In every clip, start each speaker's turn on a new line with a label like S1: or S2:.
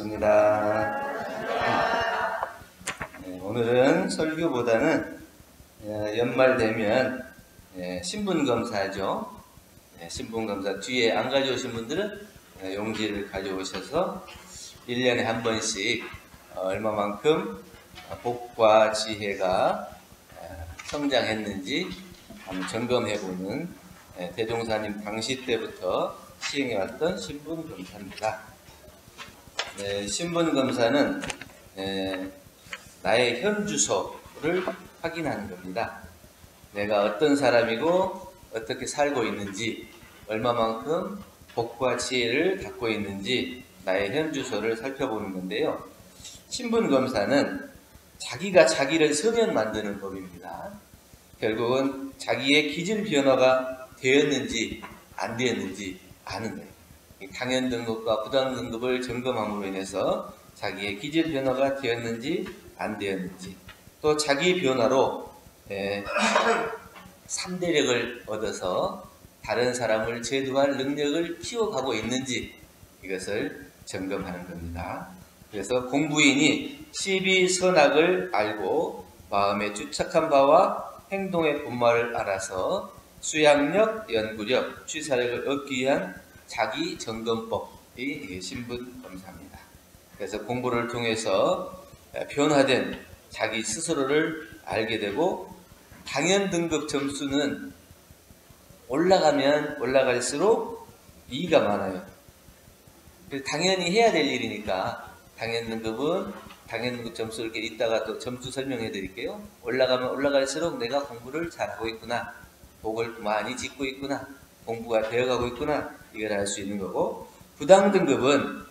S1: 반갑습니다. 오늘은 설교보다는 연말 되면 신분검사죠. 신분검사 뒤에 안 가져오신 분들은 용지를 가져오셔서 1년에 한 번씩 얼마만큼 복과 지혜가 성장했는지 한번 점검해보는 대종사님 당시 때부터 시행해왔던 신분검사입니다. 신분검사는 나의 현주소를 확인하는 겁니다. 내가 어떤 사람이고 어떻게 살고 있는지, 얼마만큼 복과 지혜를 갖고 있는지 나의 현주소를 살펴보는 건데요. 신분검사는 자기가 자기를 서면 만드는 법입니다. 결국은 자기의 기준 변화가 되었는지 안 되었는지 아는 거예요. 당연 등급과 부당 등급을 점검함으로 인해서 자기의 기질 변화가 되었는지 안 되었는지, 또 자기 변화로 3대력을 얻어서 다른 사람을 제도할 능력을 키워가고 있는지 이것을 점검하는 겁니다. 그래서 공부인이 12선악을 알고 마음에 주착한 바와 행동의 본말을 알아서 수양력, 연구력, 취사력을 얻기 위한 자기 점검법이 신분검사입니다. 그래서 공부를 통해서 변화된 자기 스스로를 알게 되고, 당연 등급 점수는 올라가면 올라갈수록 이의가 많아요. 당연히 해야 될 일이니까 당연 등급은 당연 등급 점수 이렇게 이따가 또 점수 설명해 드릴게요. 올라가면 올라갈수록 내가 공부를 잘하고 있구나, 복을 많이 짓고 있구나, 공부가 되어가고 있구나, 이걸 알 수 있는 거고, 부당 등급은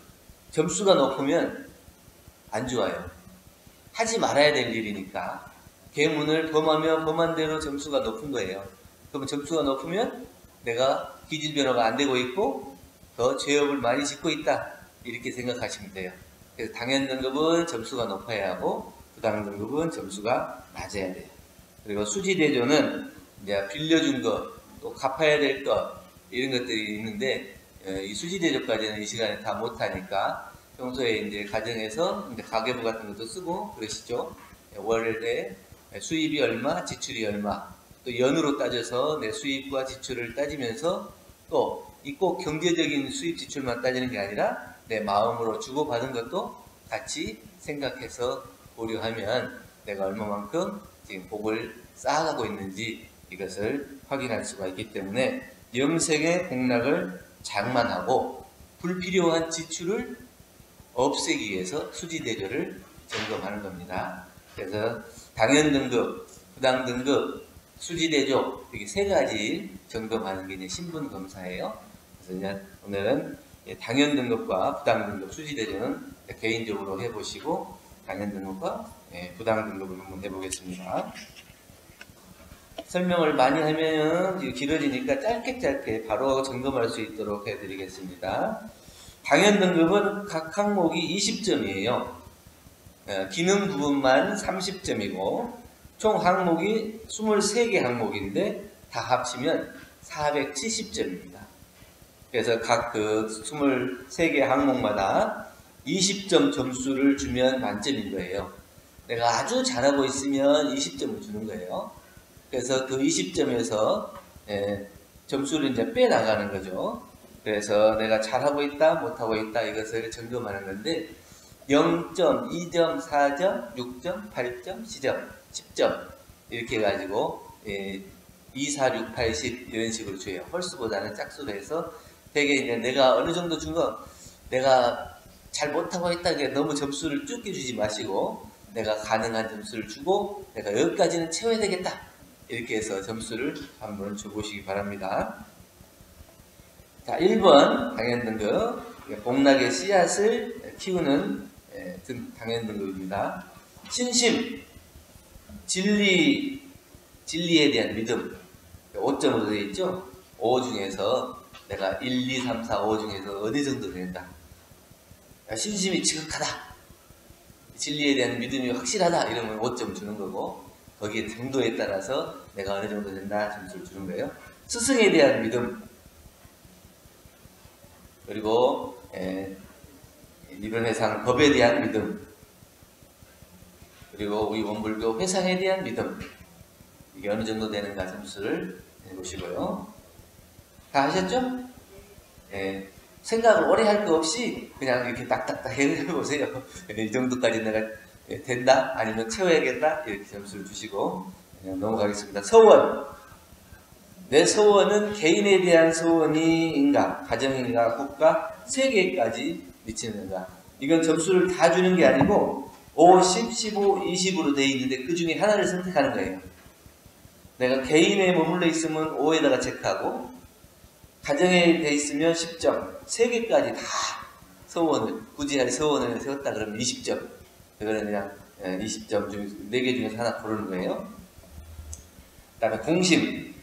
S1: 점수가 높으면 안 좋아요. 하지 말아야 될 일이니까 계문을 범하면 범한 대로 점수가 높은 거예요. 그러면 점수가 높으면 내가 기질 변화가 안 되고 있고 더 죄업을 많이 짓고 있다, 이렇게 생각하시면 돼요. 그래서 당연 등급은 점수가 높아야 하고 부당 등급은 점수가 낮아야 돼요. 그리고 수지대조는 이제 빌려준 것, 또 갚아야 될 것, 이런 것들이 있는데 이 수지대조까지는 이 시간에 다 못하니까 평소에 이제 가정에서 이제 가계부 같은 것도 쓰고 그러시죠. 월에 수입이 얼마, 지출이 얼마, 또 연으로 따져서 내 수입과 지출을 따지면서 또 이 꼭 경제적인 수입 지출만 따지는 게 아니라 내 마음으로 주고받은 것도 같이 생각해서 고려하면 내가 얼마만큼 지금 복을 쌓아가고 있는지 이것을 확인할 수가 있기 때문에 영생의 복락을 장만하고 불필요한 지출을 없애기 위해서 수지대조를 점검하는 겁니다. 그래서 당연 등급, 부당 등급, 수지대조, 이렇게 세 가지 점검하는 게 이제 신분검사예요. 그래서 이제 오늘은 당연 등급과 부당 등급, 수지대조는 개인적으로 해보시고 당연 등급과 부당 등급을 한번 해보겠습니다. 설명을 많이 하면 길어지니까 짧게 바로 점검할 수 있도록 해드리겠습니다. 당연 등급은 각 항목이 20점이에요. 기능 부분만 30점이고 총 항목이 23개 항목인데 다 합치면 470점입니다. 그래서 각 그 23개 항목마다 20점 점수를 주면 만점인 거예요. 내가 아주 잘하고 있으면 20점을 주는 거예요. 그래서 그 20점에서 점수를 이제 빼나가는 거죠. 그래서 내가 잘하고 있다, 못하고 있다, 이것을 점검하는 건데 0점, 2점, 4점, 6점, 8점, 10점 이렇게 해가지고 2, 4, 6, 8, 10 이런 식으로 줘요. 홀수보다는 짝수로 해서 되게 이제 내가 어느 정도 준 거, 내가 잘 못하고 있다고 너무 점수를 쭉 주지 마시고 내가 가능한 점수를 주고 내가 여기까지는 채워야 되겠다, 이렇게 해서 점수를 한번 줘보시기 바랍니다. 자, 1번 당연 등급, 복락의 씨앗을 키우는 당연 등급입니다. 신심, 진리에 대한 믿음, 5점으로 되어 있죠. 5 중에서 내가 1, 2, 3, 4, 5 중에서 어느 정도 된다. 신심이 지극하다, 진리에 대한 믿음이 확실하다, 이러면 5점 주는 거고, 거기에 정도에 따라서 내가 어느 정도 된다 점수를 주는 거예요. 스승에 대한 믿음, 그리고 이론회상 법에 대한 믿음, 그리고 우리 원불교 회상에 대한 믿음, 이게 어느 정도 되는가 점수를 해보시고요. 다 하셨죠? 예. 생각을 오래 할 거 없이 그냥 이렇게 딱딱딱 해보세요. 이 정도까지 내가 된다? 아니면 채워야겠다? 이렇게 점수를 주시고 그냥 넘어가겠습니다. 서원. 내 소원은 개인에 대한 소원인가, 가정인가, 국가, 세계까지 미치는가. 이건 점수를 다 주는 게 아니고 5, 10, 15, 20으로 되어 있는데 그 중에 하나를 선택하는 거예요. 내가 개인에 머물러 있으면 5에다가 체크하고, 가정에 돼 있으면 10점, 세계까지 다 소원을, 굳이 소원을 세웠다 그러면 20점. 그거는 그냥 20점 중 4개 중에서 하나 고르는 거예요. 그 다음에 공심.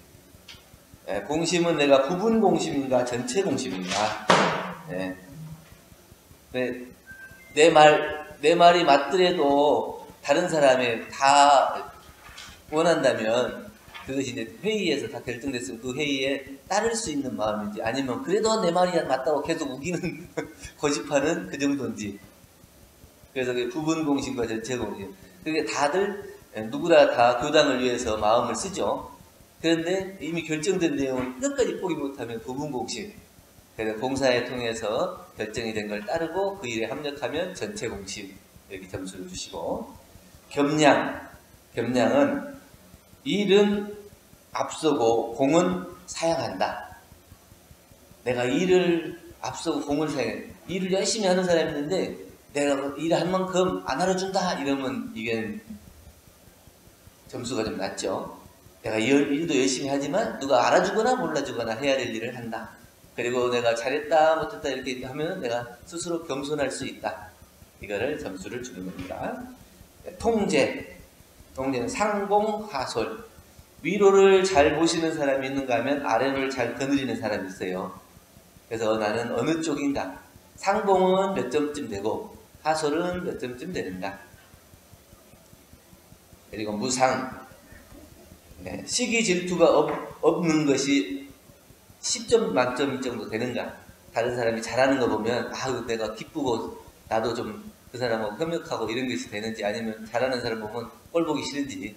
S1: 공심은 내가 부분 공심인가 전체 공심인가. 내 말이 맞더라도 다른 사람이 다 원한다면 그것이 이제 회의에서 다 결정됐으면 그 회의에 따를 수 있는 마음인지, 아니면 그래도 내 말이 맞다고 계속 우기는 고집하는 그 정도인지. 그래서 그 부분 공심과 전체 공심. 그게 다들 누구나 다 교당을 위해서 마음을 쓰죠. 그런데 이미 결정된 내용을 끝까지 포기 못하면 부분 공심. 그래서 봉사에 통해서 결정이 된 걸 따르고 그 일에 합력하면 전체 공심. 이렇게 점수를 주시고, 겸양. 겸양은 일은 앞서고 공은 사양한다. 내가 일을 앞서고 공을 사양해. 일을 열심히 하는 사람이 있는데 내가 일을 한 만큼 안 알아준다 이러면 이게 점수가 좀 낮죠. 내가 일도 열심히 하지만 누가 알아주거나 몰라주거나 해야 될 일을 한다. 그리고 내가 잘했다 못했다 이렇게 하면 내가 스스로 겸손할 수 있다. 이거를 점수를 주는 겁니다. 통제. 통제는 상봉하솔. 위로를 잘 보시는 사람이 있는가 하면 아래를 잘 거느리는 사람이 있어요. 그래서 나는 어느 쪽인가. 상봉은 몇 점쯤 되고 하솔은 몇 점쯤 되는가. 그리고 무상. 시기 질투가 없는 것이 10점 만점 정도 되는가. 다른 사람이 잘하는 거 보면 내가 기쁘고 나도 좀 그 사람하고 협력하고 이런 것이 되는지, 아니면 잘하는 사람 보면 꼴 보기 싫은지.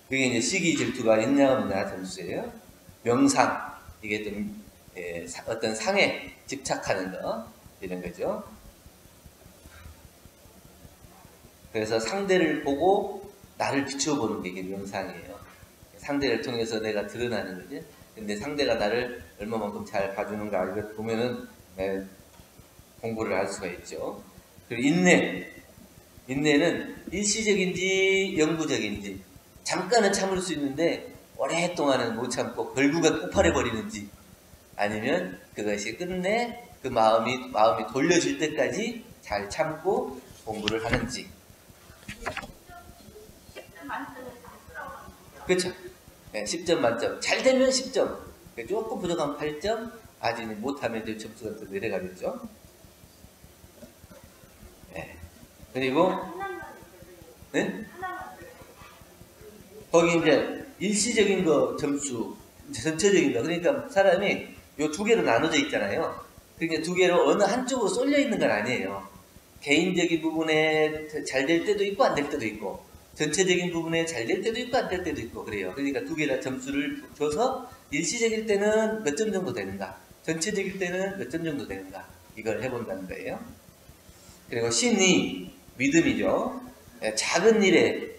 S1: 그게 이제 시기 질투가 있냐 없냐 점수예요. 명상. 이게 좀 어떤 상에 집착하는 거 이런 거죠. 그래서 상대를 보고 나를 비춰보는 게 이게 명상이에요. 상대를 통해서 내가 드러나는 거지. 근데 상대가 나를 얼마만큼 잘 봐주는가 이걸 보면은 공부를 할 수가 있죠. 그리고 인내. 인내는 일시적인지 영구적인지, 잠깐은 참을 수 있는데 오랫동안은 못 참고 결국은 폭발해버리는지, 아니면 그것이 끝내 그 마음이 돌려질 때까지 잘 참고 공부를 하는지. 그렇죠. 10점 만점. 잘 되면 10점. 조금 부족하면 8점. 아직 못하면 이제 점수가 더 내려가겠죠. 그리고 거기 이제 일시적인 거 점수, 전체적인 거. 그러니까 사람이 요 두 개로 나눠져 있잖아요. 그러니까 두 개로 어느 한쪽으로 쏠려 있는 건 아니에요. 개인적인 부분에 잘 될 때도 있고 안 될 때도 있고, 전체적인 부분에 잘 될 때도 있고 안 될 때도 있고 그래요. 그러니까 두 개 다 점수를 줘서 일시적일 때는 몇 점 정도 되는가, 전체적일 때는 몇 점 정도 되는가, 이걸 해본다는 거예요. 그리고 신이 믿음이죠. 작은 일을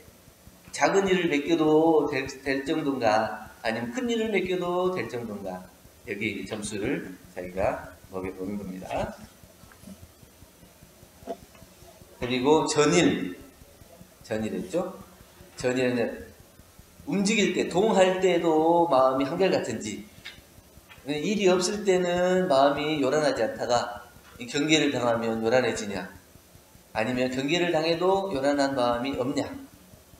S1: 맡겨도 될 정도인가, 아니면 큰 일을 맡겨도 될 정도인가, 여기 점수를 자기가 먹여보는 겁니다. 그리고 전일했죠. 전일은 움직일 때, 동할 때도 마음이 한결같은지, 일이 없을 때는 마음이 요란하지 않다가 경계를 당하면 요란해지냐, 아니면 경계를 당해도 요란한 마음이 없냐.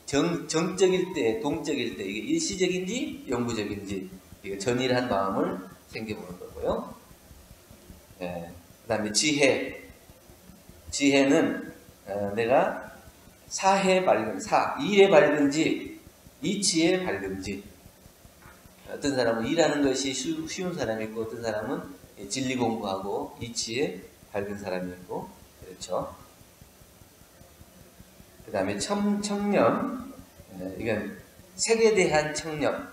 S1: 정적일 때, 동적일 때, 이게 일시적인지 영구적인지, 이게 전일한 마음을 생겨보는 거고요. 그 다음에 지혜는 내가 사해 밝은, 일에 밝은지 이치에 밝은지. 어떤 사람은 일하는 것이 쉬운 사람이 있고, 어떤 사람은 진리 공부하고 이치에 밝은 사람이고, 그렇죠. 그 다음에 청렴, 이건 색에 대한 청렴,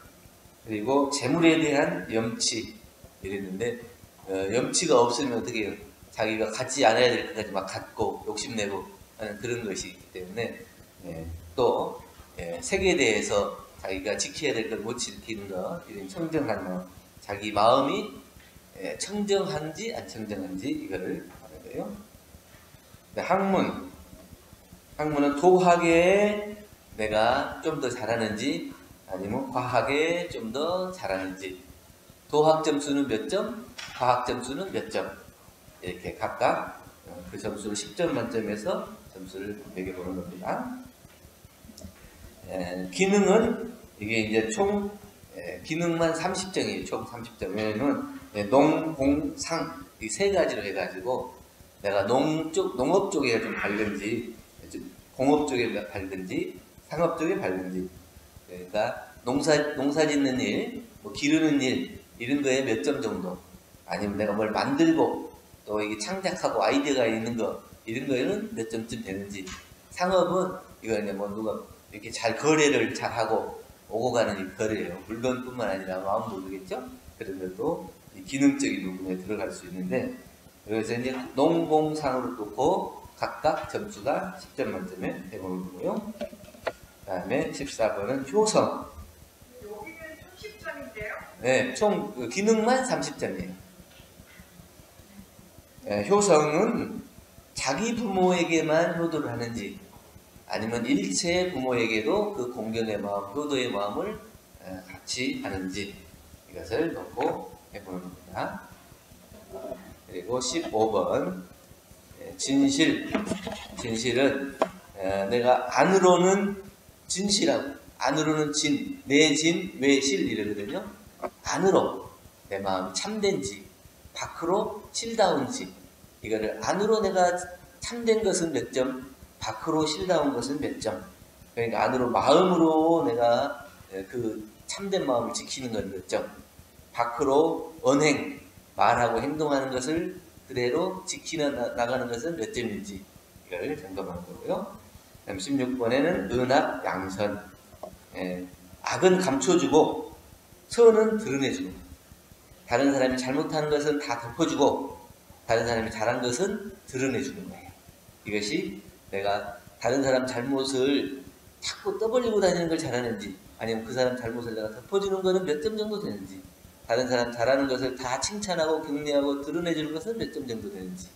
S1: 그리고 재물에 대한 염치 이랬는데, 염치가 없으면 어떻게 해요? 자기가 갖지 않아야 될 것까지 막 갖고 욕심내고 하는 그런 것이 있기 때문에, 또 색에 대해서 자기가 지켜야 될 걸 못 지키는 것, 이런 청정한 마음, 자기 마음이 청정한지 안 청정한지 이거를 하는 거예요. 학문은 도학에 내가 좀 더 잘하는지 아니면 과학에 좀 더 잘하는지, 도학 점수는 몇 점, 과학 점수는 몇 점, 이렇게 각각 그 점수를 10점 만점에서 점수를 매겨보는 겁니다. 기능은 이게 이제 총 기능만 30점이에요. 총 30점. 왜냐면 농, 공, 상 이 세 가지로 해가지고 내가 농업 쪽에 좀 밝은지, 공업 쪽에 밝은지, 상업 쪽에 밝은지, 그러니까 농사 짓는 일, 뭐 기르는 일 이런 거에 몇 점 정도, 아니면 내가 뭘 만들고 또 이게 창작하고 아이디어가 있는 거 이런 거에는 몇 점쯤 되는지. 상업은 이거 이제 뭐 누가 이렇게 잘 거래를 잘 하고 오고 가는 이 거래예요. 물건뿐만 아니라 마음도 그러겠죠. 그래도 이 기능적인 부분에 들어갈 수 있는데, 그래서 이제 농공상으로 놓고 각각 점수가 10점 만점에 해보는 거고요. 그 다음에 14번은 효성.
S2: 여기는 총 10점인데요?
S1: 네, 총 기능만 30점이에요. 효성은 자기 부모에게만 효도를 하는지, 아니면 일체 부모에게도 그 공경의 마음, 효도의 마음을 같이 하는지, 이것을 놓고 해보는 겁니다. 그리고 15번 진실은 내가 안으로는 진실하고, 안으로는 내 진, 외 실 이러거든요. 안으로 내 마음이 참된지, 밖으로 실다운지, 이거를 안으로 내가 참된 것은 몇 점, 밖으로 실다운 것은 몇 점. 그러니까 안으로 마음으로 내가 그 참된 마음을 지키는 건 몇 점, 밖으로 언행, 말하고 행동하는 것을 그대로 지키는 나가는 것은 몇 점인지, 이걸 점검하는 거고요. 다음 16번에는 은악 양선. 악은 감춰주고 선은 드러내주고, 다른 사람이 잘못하는 것은 다 덮어주고 다른 사람이 잘한 것은 드러내주는 거예요. 이것이 내가 다른 사람 잘못을 자꾸 떠벌리고 다니는 걸 잘하는지, 아니면 그 사람 잘못을 내가 덮어주는 것은 몇 점 정도 되는지, 다른 사람 잘하는 것을 다 칭찬하고 격려하고 드러내주는 것은 몇 점 정도 되는지.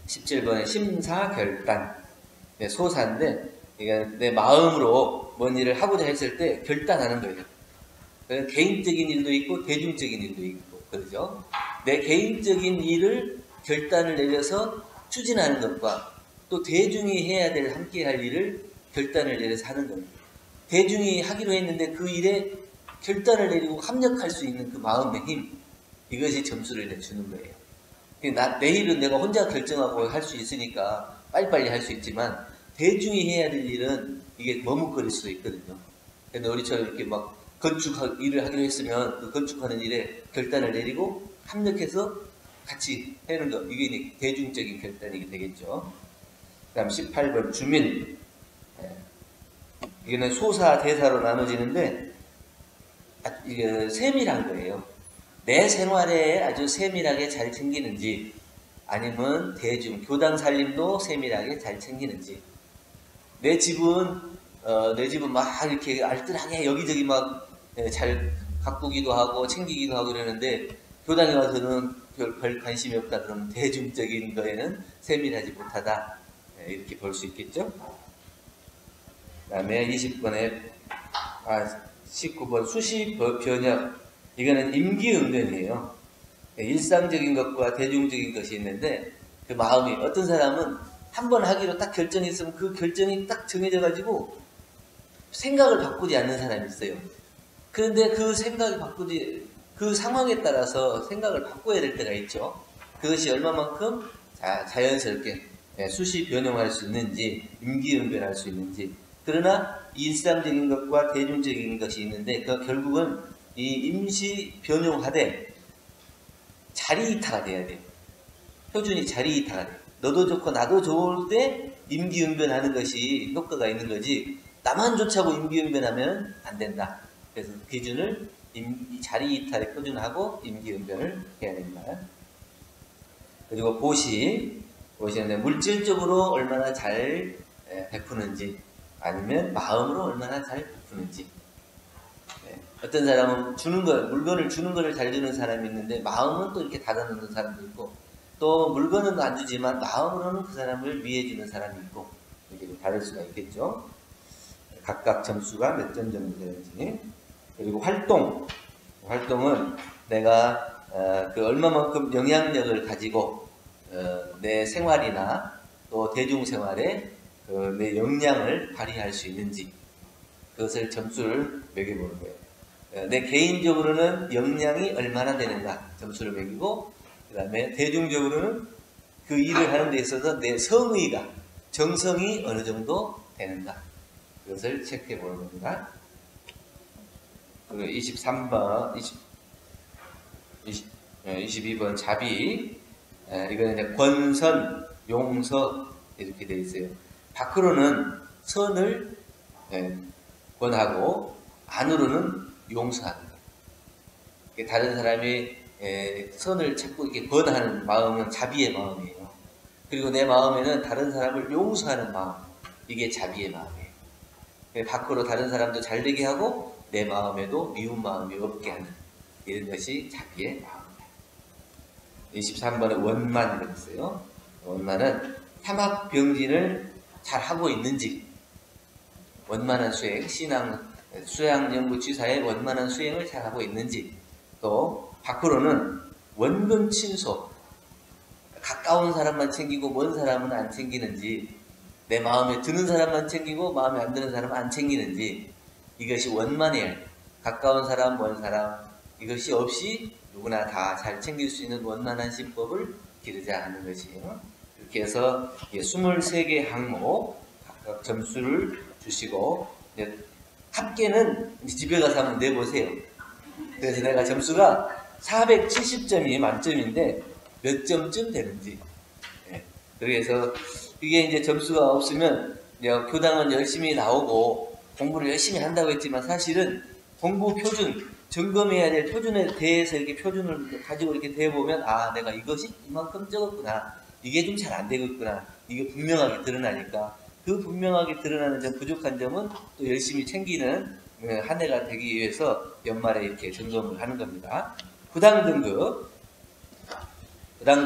S1: 17번에 심사결단. 소사인데, 이게 내 마음으로 뭔 일을 하고자 했을 때 결단하는 거예요. 개인적인 일도 있고 대중적인 일도 있고 그러죠. 내 개인적인 일을 결단을 내려서 추진하는 것과, 또 대중이 해야 될 함께 할 일을 결단을 내려서 하는 거예요. 대중이 하기로 했는데 그 일에 결단을 내리고 합력할 수 있는 그 마음의 힘, 이것이 점수를 주는 거예요. 내 일은 내가 혼자 결정하고 할 수 있으니까 빨리빨리 할 수 있지만, 대중이 해야 될 일은 이게 머뭇거릴 수도 있거든요. 근데 우리처럼 이렇게 막 건축 일을 하기로 했으면 그 건축하는 일에 결단을 내리고 합력해서 같이 하는 거, 이게 대중적인 결단이 되겠죠. 그 다음 18번 주민. 이거는 소사, 대사로 나눠지는데 이게 세밀한 거예요. 내 생활에 아주 세밀하게 잘 챙기는지, 아니면 대중, 교당 살림도 세밀하게 잘 챙기는지. 내 집은 막 이렇게 알뜰하게 여기저기 막 잘 가꾸기도 하고 챙기기도 하고 그러는데, 교당에 와서는 별 관심이 없다 그러면 대중적인 거에는 세밀하지 못하다, 이렇게 볼 수 있겠죠. 그 다음에 19번 수시 변형. 이거는 임기응변이에요. 일상적인 것과 대중적인 것이 있는데, 그 마음이, 어떤 사람은 한번 하기로 딱 결정했으면 그 결정이 딱 정해져 가지고 생각을 바꾸지 않는 사람이 있어요. 그런데 그 그 상황에 따라서 생각을 바꿔야 될 때가 있죠. 그것이 얼마만큼 자연스럽게 수시 변형할 수 있는지, 임기응변할 수 있는지. 그러나 일상적인 것과 대중적인 것이 있는데, 그 결국은 이 임시 변형하되 자리 이타가 돼야 돼요. 표준이 자리이탈이 돼요. 너도 좋고 나도 좋을 때 임기응변하는 것이 효과가 있는 거지 나만 좋자고 임기응변하면 안 된다. 그래서 기준을 자리이탈에 표준하고 임기응변을 해야 됩니다. 그리고 보시는 물질적으로 얼마나 잘 베푸는지 아니면 마음으로 얼마나 잘 베푸는지. 어떤 사람은 물건을 주는 거를 잘 주는 사람이 있는데 마음은 또 이렇게 닫아놓는 사람도 있고 또 물건은 안 주지만 마음으로는 그 사람을 위해 주는 사람이 있고 이렇게 다를 수가 있겠죠. 각각 점수가 몇 점 정도 되는지. 그리고 활동은 내가 그 얼마만큼 영향력을 가지고 내 생활이나 또 대중생활에 내 역량을 발휘할 수 있는지 그것을 점수를 매겨보는 거예요. 내 개인적으로는 역량이 얼마나 되는가 점수를 매기고 그 다음에 대중적으로는 그 일을 하는 데 있어서 내 성의가 정성이 어느 정도 되는가 그것을 체크해 보는 겁니다. 그리고 23번 22번 자비 이거는 이제 권선, 용서 이렇게 되어 있어요. 밖으로는 선을 권하고 안으로는 용서하는 거예요. 다른 사람이 선을 자꾸 이렇게 권하는 마음은 자비의 마음이에요. 그리고 내 마음에는 다른 사람을 용서하는 마음, 이게 자비의 마음이에요. 밖으로 다른 사람도 잘 되게 하고 내 마음에도 미운 마음이 없게 하는 이런 것이 자비의 마음입니다. 23번에 원만이라고 있어요. 원만은 삼합병진을 잘 하고 있는지 원만한 수행, 수양연구취사의 원만한 수행을 잘 하고 있는지 또 밖으로는 원근친소 가까운 사람만 챙기고 먼 사람은 안 챙기는지 내 마음에 드는 사람만 챙기고 마음에 안 드는 사람은 안 챙기는지 이것이 원만해요. 가까운 사람, 먼 사람 이것이 없이 누구나 다 잘 챙길 수 있는 원만한 신법을 기르자 하는 것이에요. 이렇게 해서 23개 항목 각각 점수를 주시고 합계는 집에 가서 한번 내보세요. 그래서 내가 점수가 470점이 만점인데 몇 점쯤 되는지. 그래서 이게 이제 점수가 없으면 교당은 열심히 나오고 공부를 열심히 한다고 했지만 사실은 공부 표준, 점검해야 될 표준에 대해서 이렇게 표준을 가지고 이렇게 대보면 아 내가 이것이 이만큼 적었구나. 이게 좀 잘 안 되고 있구나. 이게 분명하게 드러나니까 그 분명하게 드러나는 점 부족한 점은 또 열심히 챙기는 한 해가 되기 위해서 연말에 이렇게 점검을 하는 겁니다. 부당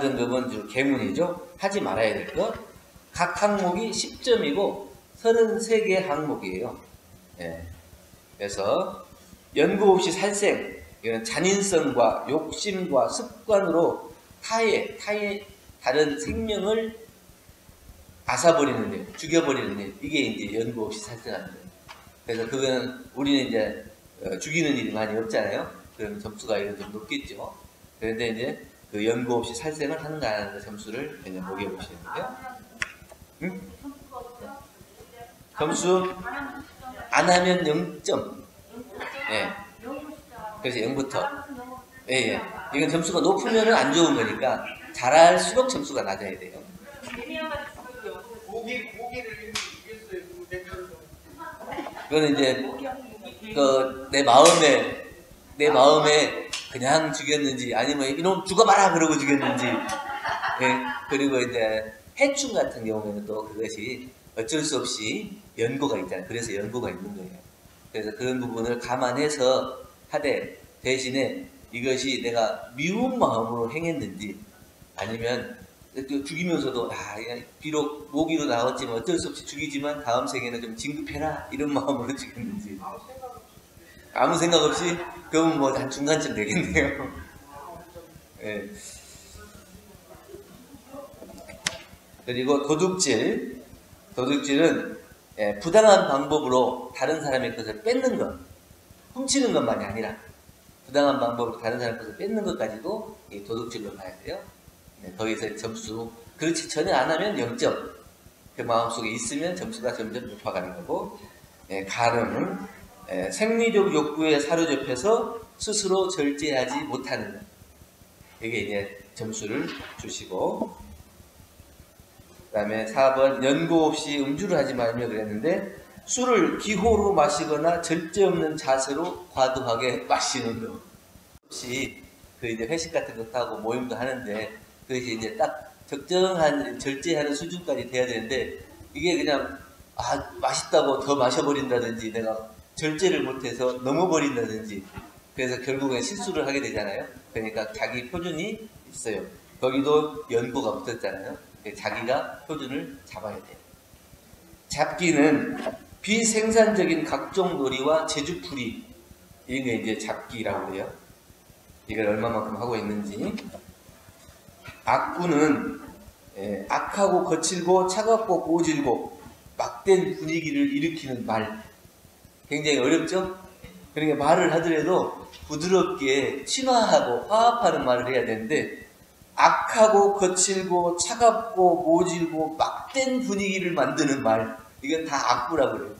S1: 등급은 좀 계문이죠. 하지 말아야 될 것. 각 항목이 10점이고 33개 항목이에요. 그래서 연구 없이 살생, 이건 잔인성과 욕심과 습관으로 타의 다른 생명을 앗아버리는 일, 죽여버리는 일, 이게 이제 연구 없이 살생하는 거예요. 그래서 그거는 우리는 이제 죽이는 일이 많이 없잖아요. 그럼 점수가 이런 좀 높겠죠. 그런데 이제 그 연구 없이 살생을 하는가 안 하는가 점수를 그냥 먹여보시는 거예요. 응? 점수 안 하면 0점. 그래서 0부터. 이건 점수가 높으면 안 좋은 거니까 잘할수록 점수가 낮아야 돼요.
S3: 고기를 이겼어요.
S1: 그거는 이제 내 마음에 그냥 죽였는지 아니면 이놈 죽어봐라 그러고 죽였는지. 그리고 이제 해충 같은 경우에는 또 그것이 어쩔 수 없이 연고가 있잖아요. 그래서 연고가 있는 거예요. 그래서 그런 부분을 감안해서 하되 대신에 이것이 내가 미운 마음으로 행했는지 아니면 죽이면서도 비록 모기로 나왔지만 어쩔 수 없이 죽이지만 다음 생에는 좀 진급해라 이런 마음으로 죽였는지 아무 생각 없이 그러면 뭐 한 중간쯤 되겠네요. 그리고 도둑질은 부당한 방법으로 다른 사람의 것을 뺏는 것, 훔치는 것만이 아니라 부당한 방법으로 다른 사람의 것을 뺏는 것까지도 도둑질로 봐야 돼요. 거기서 점수, 그렇지 전혀 안 하면 0점. 그 마음속에 있으면 점수가 점점 높아가는 거고, 가름은 생리적 욕구에 사로잡혀서 스스로 절제하지 못하는 것. 이게 이제 점수를 주시고, 다음에 4번 연고 없이 음주를 하지 말며 그랬는데 술을 기호로 마시거나 절제 없는 자세로 과도하게 마시는 거. 혹시 그 이제 회식 같은 것도 하고 모임도 하는데 그것이 이제 딱 적정한 절제하는 수준까지 돼야 되는데 이게 그냥 맛있다고 더 마셔버린다든지 내가 절제를 못해서 넘어버린다든지 그래서 결국엔 실수를 하게 되잖아요. 그러니까 자기 표준이 있어요. 거기도 연고가 붙었잖아요. 자기가 표준을 잡아야 돼요. 잡기는 비생산적인 각종 놀이와 제주풀이 이런 게 이제 잡기라고 해요. 이걸 얼마만큼 하고 있는지. 악구는 악하고 거칠고 차갑고 고질고 막된 분위기를 일으키는 말. 굉장히 어렵죠? 그러니까 말을 하더라도 부드럽게 친화하고 화합하는 말을 해야 되는데 악하고 거칠고 차갑고 모질고 막된 분위기를 만드는 말, 이건 다 악구라고 그래요.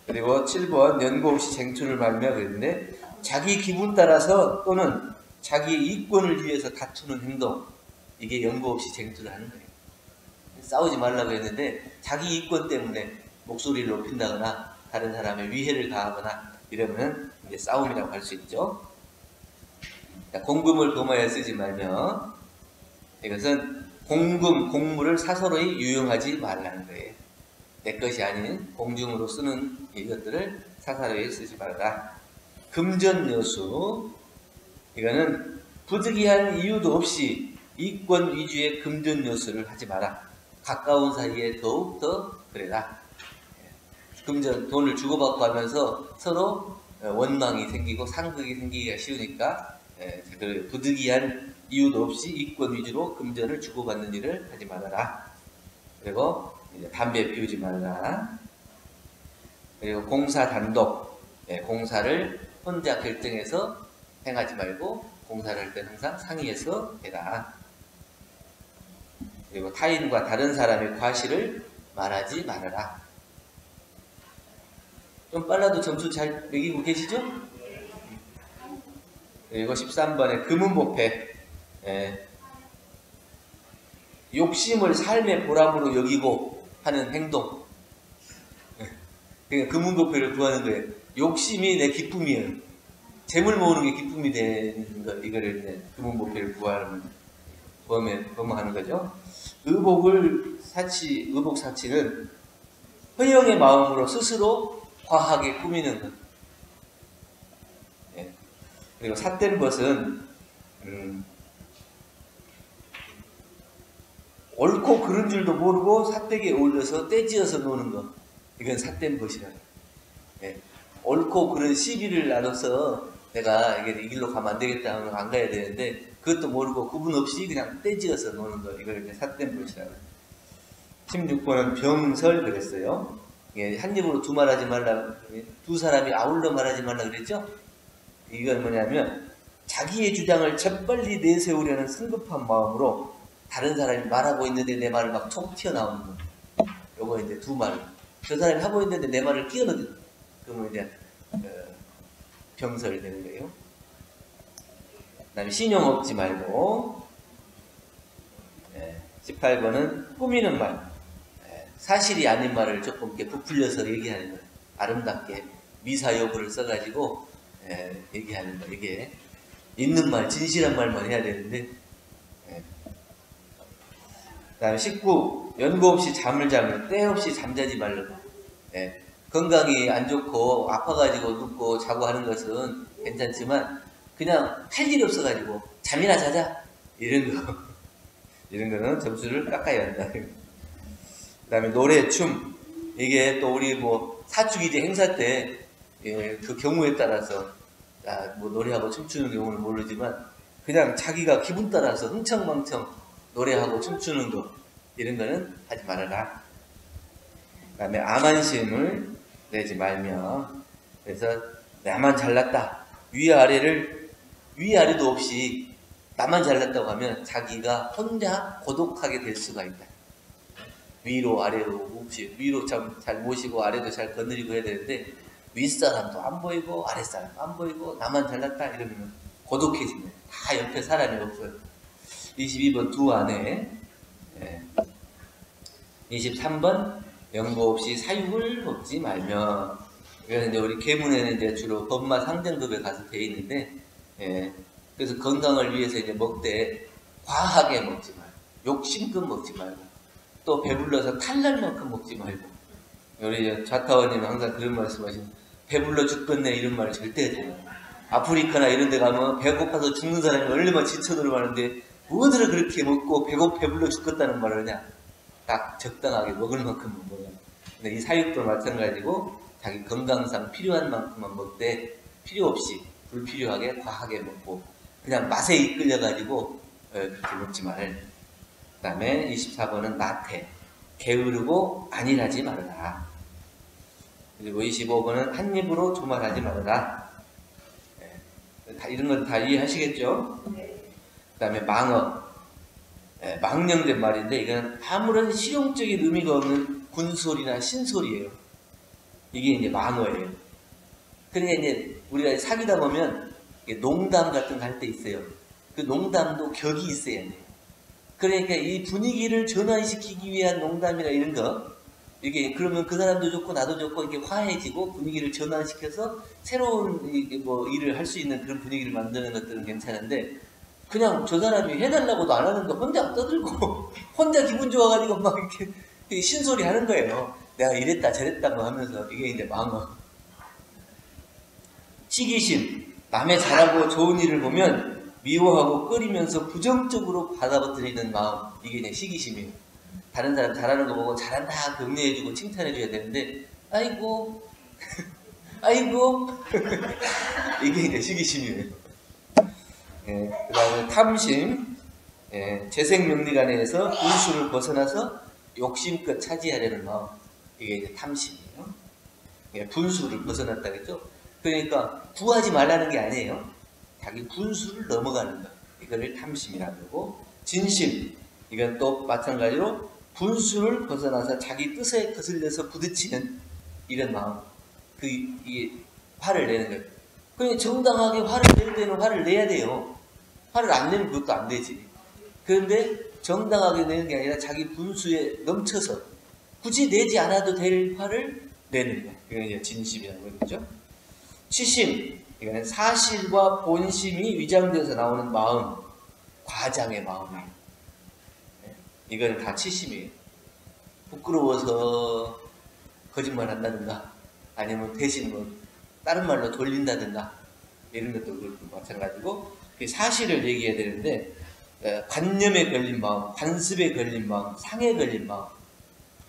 S1: 그리고 7번 연고 없이 쟁투를 말며 그랬는데 자기 기분 따라서 또는 자기의 이권을 위해서 다투는 행동, 이게 연고 없이 쟁투를 하는 거예요. 싸우지 말라고 했는데 자기 이권 때문에 목소리를 높인다거나 다른 사람의 위해를 가하거나 이러면 이제 싸움이라고 할 수 있죠. 공금을 도마에 쓰지 말며, 이것은 공금, 공물을 사서로이 유용하지 말라는 거예요. 내 것이 아닌 공중으로 쓰는 이것들을 사사로이 쓰지 말라. 금전여수, 이거는 부득이한 이유도 없이 이권 위주의 금전여수를 하지 마라. 가까운 사이에 더욱더 그래라. 금전, 돈을 주고받고 하면서 서로 원망이 생기고 상극이 생기기가 쉬우니까 부득이한 이유도 없이 이권 위주로 금전을 주고받는 일을 하지 말아라. 그리고 이제 담배 피우지 말라. 그리고 공사 단독, 공사를 혼자 결정해서 행하지 말고 공사를 할 때 항상 상의해서 해라. 그리고 타인과 다른 사람의 과실을 말하지 말아라. 좀 빨라도 점수 잘 매기고 계시죠? 그리고 13번에 금은보패, 욕심을 삶의 보람으로 여기고 하는 행동. 그러니까 금은보패를 구하는 거예요. 욕심이 내 기쁨이에요. 재물 모으는 게 기쁨이 되는 거, 이거를 금은보패를 구하는 범하는 거죠. 의복사치는 허영의 마음으로 스스로 과하게 꾸미는 것. 그리고 삿된 벗은 옳고 그른 줄도 모르고 삿대기에 올려서 떼지어서 노는 것. 이건 삿된 벗이라고. 옳고 그른 시비를 나눠서 내가 이게 이 길로 가면 안 되겠다 하면 안 가야 되는데 그것도 모르고 구분 없이 그냥 떼지어서 노는 것. 이걸 이제 삿된 벗이라고. 16번은 병설 그랬어요. 한 입으로 두 말하지 말라, 두 사람이 아울러 말하지 말라 그랬죠? 이건 뭐냐면 자기의 주장을 재빨리 내세우려는 성급한 마음으로 다른 사람이 말하고 있는데 내 말을 막 톡 튀어나오는 거. 요거 이제 두 말. 저 사람이 하고 있는데 내 말을 끼어넣는 거. 그러면 이제 병설이 되는 거예요. 그 다음에 신용 없지 말고, 18번은 꾸미는 말. 사실이 아닌 말을 조금 이렇게 부풀려서 얘기하는 거예요. 아름답게 미사여구를 써가지고 얘기하는 거. 이게 있는 말, 진실한 말만 해야 되는데. 그 다음에 19, 연고 없이 잠을 자면 때 없이 잠자지 말라고. 건강이 안 좋고 아파가지고 눕고 자고 하는 것은 괜찮지만 그냥 할 일이 없어가지고 잠이나 자자 이런 거. 이런 거는 점수를 깎아야 한다. 그 다음에 노래, 춤. 이게 또 우리 뭐 사축이제 행사 때 그 경우에 따라서 뭐 노래하고 춤추는 경우는 모르지만 그냥 자기가 기분 따라서 흥청망청 노래하고 춤추는 거, 이런 거는 하지 말아라. 그 다음에 암한심을 내지 말며, 그래서 나만 잘났다, 위아래도 없이 나만 잘났다고 하면 자기가 혼자 고독하게 될 수가 있다. 위로 아래로 없이, 위로 잘 모시고 아래도 잘 거느리고 해야 되는데 윗사람도 안 보이고 아랫사람도 안 보이고 나만 잘났다 이러면 고독해지네. 다 옆에 사람이 없어요. 22번 두 안에. 23번 연고 없이 사육을 먹지 말며. 이거는 이제 우리 계문에는 이제 주로 법마 상등급에 가서 돼 있는데, 그래서 건강을 위해서 이제 먹되 과하게 먹지 말고, 욕심껏 먹지 말고, 또 배불러서 탈날 만큼 먹지 말고. 우리 좌타원님은 항상 그런 말씀하시는, 배불러 죽겠네 이런 말을 절대 하지 않아요. 아프리카나 이런 데 가면 배고파서 죽는 사람이 얼마나 지쳐들어 가는데 뭐들을 그렇게 먹고 배불러 죽겠다는 말을 하냐. 딱 적당하게 먹을 만큼 먹어요. 근데 이 사육도 마찬가지고 자기 건강상 필요한 만큼만 먹되 필요 없이 불필요하게 과하게 먹고 그냥 맛에 이끌려가지고 그렇게 먹지 말. 그 다음에 24번은 나태, 게으르고 안일하지 말아라. 그리고 25번은 한 입으로 조말하지 말아라. 이런 건 다 이해하시겠죠? 그 다음에 망어, 망령된 말인데 이건 아무런 실용적인 의미가 없는 군소리나 신소리예요. 이게 이제 망어예요. 그러니까 이제 우리가 사귀다 보면 농담 같은 거 할 때 있어요. 그 농담도 격이 있어야 돼요. 그러니까 이 분위기를 전환시키기 위한 농담이나 이런 거, 이게 그러면 그 사람도 좋고 나도 좋고 이게 화해지고 분위기를 전환시켜서 새로운 뭐 일을 할 수 있는 그런 분위기를 만드는 것들은 괜찮은데, 그냥 저 사람이 해달라고도 안 하는데 혼자 떠들고 혼자 기분 좋아가지고 막 이렇게 신소리 하는 거예요. 내가 이랬다 저랬다 뭐 하면서. 이게 이제 망어. 시기심, 남의 잘하고 좋은 일을 보면 미워하고 꺼리면서 부정적으로 받아들이는 마음, 이게 이제 시기심이에요. 다른 사람 잘하는 거 보고 잘한다 격려해주고 칭찬해줘야 되는데 아이고 아이고 이게 이제 시기심이에요. 그 다음에 탐심, 재생명리관에서 분수를 벗어나서 욕심껏 차지하려는 마음, 이게 이제 탐심이에요. 분수를 벗어났다겠죠. 그러니까 구하지 말라는 게 아니에요. 자기 분수를 넘어가는 것, 이거를 탐심이라고 하고, 진심, 이건 또 마찬가지로 분수를 벗어나서 자기 뜻에 거슬려서 부딪히는 이런 마음, 이게 화를 내는 거예요. 그러니까 정당하게 화를 낼 때는 화를 내야 돼요. 화를 안 내면 그것도 안 되지. 그런데 정당하게 내는 게 아니라 자기 분수에 넘쳐서 굳이 내지 않아도 될 화를 내는 거예요. 이건 이제 진심이라고 그러죠. 치심, 이거는 사실과 본심이 위장돼서 나오는 마음, 과장의 마음이에요. 이건 다 치심이에요. 부끄러워서 거짓말 한다든가, 아니면 대신 뭐 다른 말로 돌린다든가, 이런 것도 마찬가지고, 사실을 얘기해야 되는데, 관념에 걸린 마음, 관습에 걸린 마음, 상에 걸린 마음.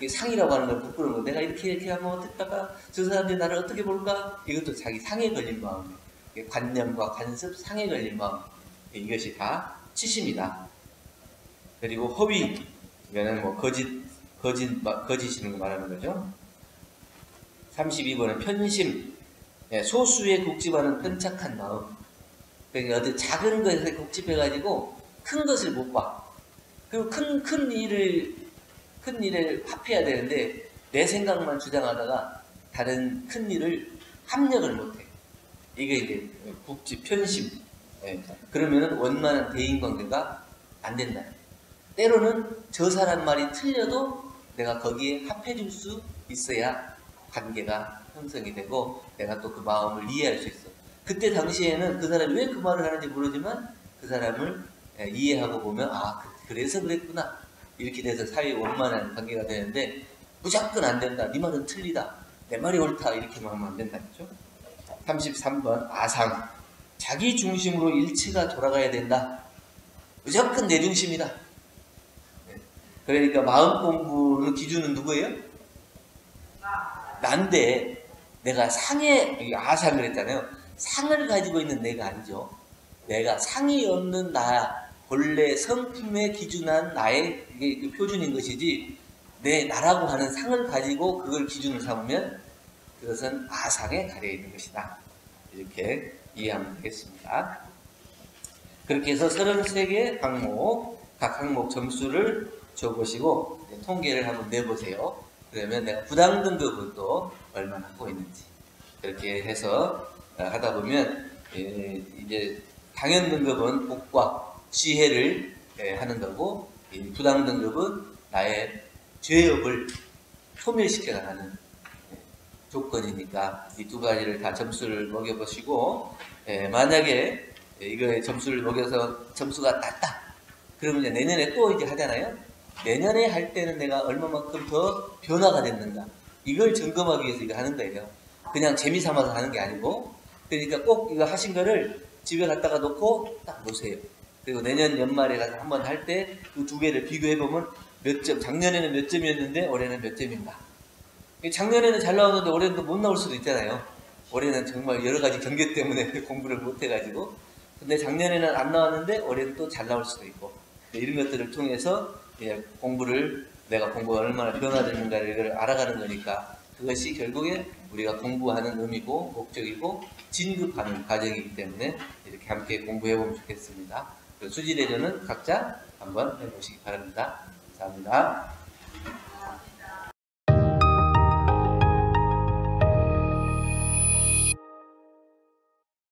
S1: 상이라고 하는 건 부끄러운 거. 내가 이렇게 하면 어떨까? 저 사람들이 나를 어떻게 볼까? 이것도 자기 상에 걸린 마음이에요. 관념과 관습, 상에 걸린 마음. 이것이 다 치심이다. 그리고 허위, 이거는 뭐 거짓이는 거 말하는 거죠. 32번은 편심, 소수에 국집하는 편착한 마음. 그러니까 어디 작은 것에 국집해가지고 큰 것을 못 봐. 그리고 큰 일을 합해야 되는데 내 생각만 주장하다가 다른 큰 일을 합력을 못해. 이게 이제 국집, 편심. 그러면은 원만한 대인관계가 안 된다. 때로는 저 사람 말이 틀려도 내가 거기에 합해줄 수 있어야 관계가 형성이 되고 내가 또 그 마음을 이해할 수 있어. 그때 당시에는 그 사람이 왜 그 말을 하는지 모르지만 그 사람을 이해하고 보면 그래서 그랬구나. 이렇게 돼서 사이에 원만한 관계가 되는데 무조건 안 된다. 네 말은 틀리다. 내 말이 옳다. 이렇게만 하면 안 된다. 그죠? 33번 아상. 자기 중심으로 일체가 돌아가야 된다. 무조건 내 중심이다. 그러니까 마음 공부는 기준은 누구예요? 난데 내가 아상을 했잖아요. 상을 가지고 있는 내가 아니죠. 내가 상이 없는 나, 본래 성품에 기준한 나의 이게 표준인 것이지, 나라고 하는 상을 가지고 그걸 기준으로 삼으면 그것은 아상에 가려 있는 것이다. 이렇게 이해하면 되겠습니다. 그렇게 해서 33개 항목, 각 항목 점수를 줘보시고 통계를 한번 내보세요. 그러면 내가 부당 등급은 또 얼마나 하고 있는지. 그렇게 해서 하다 보면 이제 당연 등급은 복과 지혜를 하는 거고, 이 부당 등급은 나의 죄업을 소멸시켜 나가는 조건이니까 이 두 가지를 다 점수를 먹여보시고, 만약에 이거에 점수를 먹여서 점수가 낮다. 그러면 이제 내년에 또 이제 하잖아요. 내년에 할 때는 내가 얼마만큼 더 변화가 됐는가. 이걸 점검하기 위해서 이거 하는 거예요. 그냥 재미 삼아서 하는 게 아니고, 그러니까 꼭 이거 하신 거를 집에 갖다가 놓고 딱 놓으세요. 그리고 내년 연말에 가서 한번 할 때 그 두 개를 비교해보면 몇 점, 작년에는 몇 점이었는데 올해는 몇 점인가. 작년에는 잘 나오는데 올해는 또 못 나올 수도 있잖아요. 올해는 정말 여러 가지 경계 때문에 공부를 못 해가지고. 근데 작년에는 안 나왔는데 올해는 또 잘 나올 수도 있고. 이런 것들을 통해서 공부를, 내가 공부가 얼마나 변화되는가를 알아가는 거니까 그것이 결국에 우리가 공부하는 의미고 목적이고 진급하는 과정이기 때문에 이렇게 함께 공부해보면 좋겠습니다. 수지대전은 각자 한번 해보시기 바랍니다. 감사합니다.